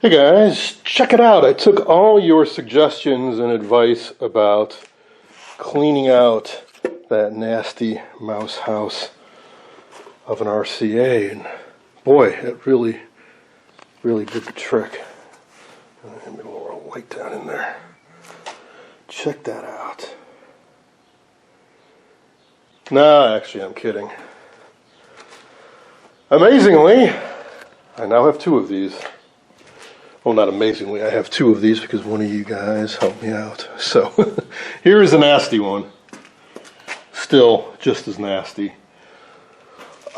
Hey guys, check it out. I took all your suggestions and advice about cleaning out that nasty mouse house of an RCA, and boy, it really did the trick. Maybe a little light down in there. Check that out. No, actually, I'm kidding. Amazingly, I now have two of these. Well, not amazingly, I have two of these because one of you guys helped me out. So, here is a nasty one. Still just as nasty.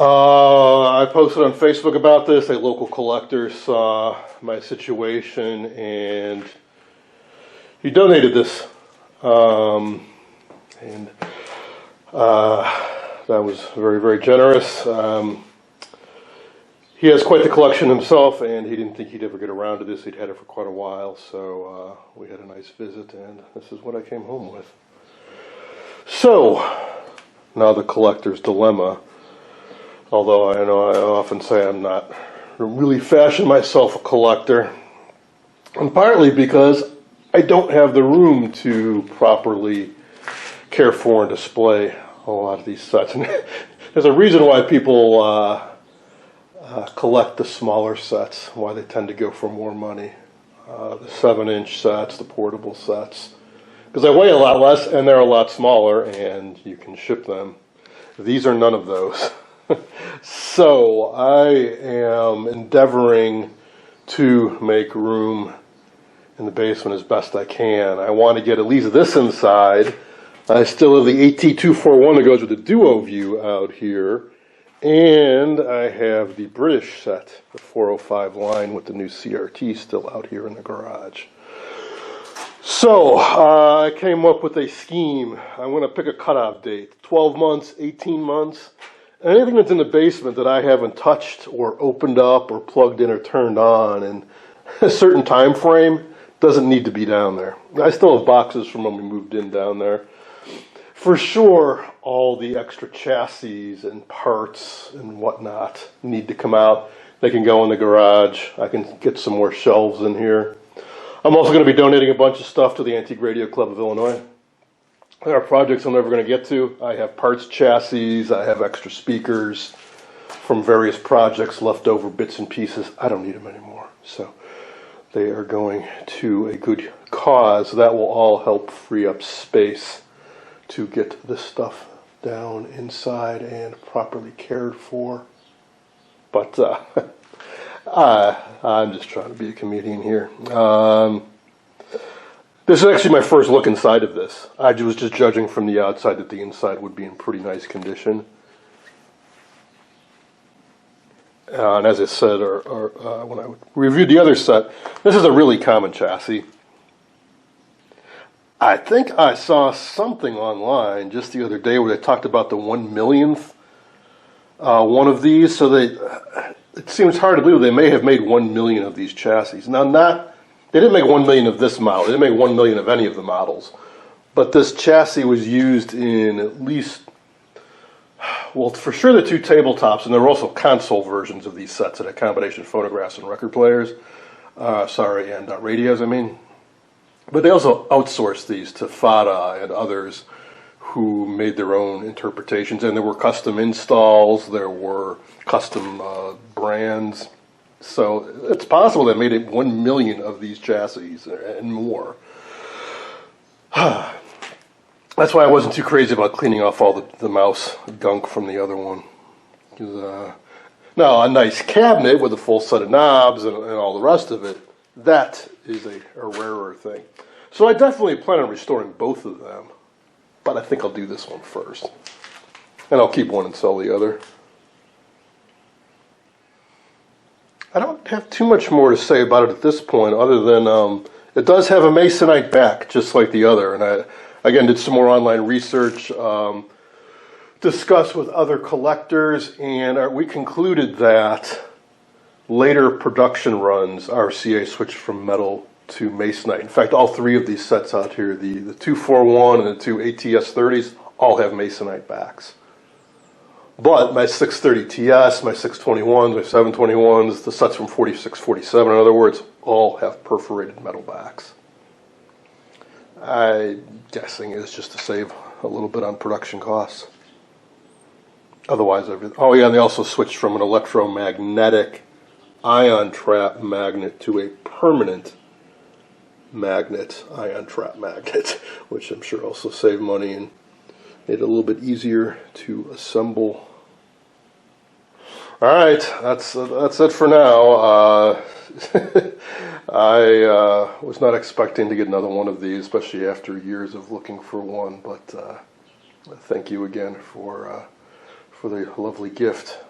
I posted on Facebook about this. A local collector saw my situation and he donated this. That was very generous. He has quite the collection himself, and he didn't think he'd ever get around to this. He'd had it for quite a while, so we had a nice visit, and this is what I came home with. So, now the collector's dilemma. Although I know I often say I'm not really fashioned myself a collector, and partly because I don't have the room to properly care for and display a lot of these sets. And there's a reason why people collect the smaller sets, why they tend to go for more money. The 7-inch sets, the portable sets, because they weigh a lot less and they're a lot smaller and you can ship them. These are none of those. So I am endeavoring to make room in the basement as best I can. I want to get at least this inside. I still have the AT241 that goes with the Duo View out here. And I have the British set, the 405 line with the new CRT still out here in the garage. So, I came up with a scheme. I'm going to pick a cutoff date, 12 months, 18 months. Anything that's in the basement that I haven't touched or opened up or plugged in or turned on in a certain time frame doesn't need to be down there. I still have boxes from when we moved in down there. For sure, all the extra chassis and parts and whatnot need to come out. They can go in the garage. I can get some more shelves in here. I'm also going to be donating a bunch of stuff to the Antique Radio Club of Illinois. There are projects I'm never going to get to. I have parts chassis. I have extra speakers from various projects, leftover bits and pieces. I don't need them anymore. So they are going to a good cause. That will all help free up space to get this stuff down inside and properly cared for. But I'm just trying to be a comedian here. This is actually my first look inside of this. I was just judging from the outside that the inside would be in pretty nice condition. And as I said, when I reviewed the other set, this is a really common chassis. I think I saw something online just the other day where they talked about the 1/1,000,000th one of these. So it seems hard to believe they may have made 1 million of these chassis. Now, they didn't make 1 million of this model. They didn't make 1 million of any of the models. But this chassis was used in at least, well, for sure the two tabletops, and there were also console versions of these sets that had combination phonographs and record players. And radios, I mean. But they also outsourced these to FADA and others who made their own interpretations. And there were custom installs, there were custom brands. So it's possible they made 1 million of these chassis and more. That's why I wasn't too crazy about cleaning off all the mouse gunk from the other one. Now, a nice cabinet with a full set of knobs and all the rest of it, that is a rarer thing. So I definitely plan on restoring both of them, but I think I'll do this one first. And I'll keep one and sell the other. I don't have too much more to say about it at this point, other than it does have a masonite back, just like the other. And I, again, did some more online research, discussed with other collectors, and we concluded that later production runs, RCA switched from metal to masonite. In fact, all three of these sets out here, the 241 and the two ATS-30s, all have masonite backs. But my 630 TS, my 621s, my 721s, the sets from 46, 47, in other words, all have perforated metal backs. I'm guessing it's just to save a little bit on production costs. Otherwise, oh yeah, and they also switched from an electromagnetic ion trap magnet to a permanent magnet, ion trap magnet, which I'm sure also saved money and made it a little bit easier to assemble. All right, that's it for now. I was not expecting to get another one of these, especially after years of looking for one. But thank you again for the lovely gift.